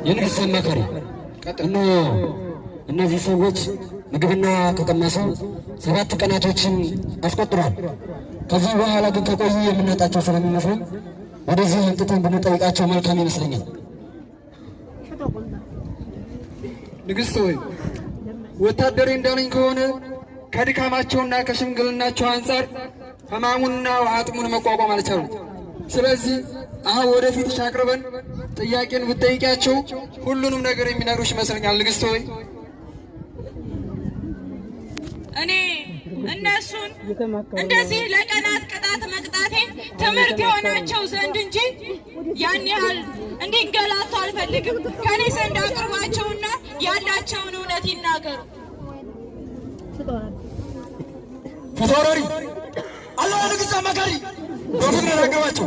የንግሥት አማካሪ እነዚህ ሰዎች ምግብና ከቀመሰው 7 ቀናቶችን አስቆጥሯል። ከዚህ በኋላ ግን ከቆዩ የምናጣቸው ስለሚመስለኝ ወደዚህ አምጥተን ብንጠይቃቸው መልካም ይመስለኛል። ንግሥት ሆይ ወታደሬ እንዳለኝ ከሆነ ከድካማቸውና ከሽምግልናቸው አንጻር ሕማሙንና አጥሙን መቋቋም አልቻሉም። ስለዚህ አሁን ወደፊት አቅርበን ጥያቄን ብትጠይቂያቸው ሁሉንም ነገር የሚነግሩሽ ይመስለኛል። ንግሥት ሆይ እኔ እነሱን እንደዚህ ለቀናት ቅጣት መቅጣቴ ትምህርት የሆናቸው ዘንድ እንጂ ያን ያህል እንዲንገላቱ አልፈልግም። ከኔ ዘንድ አቅርባቸውና ያላቸውን እውነት ይናገሩ። ፊታውራሪ አላህ ንግሥት አማካሪ በፍቅር አገባቸው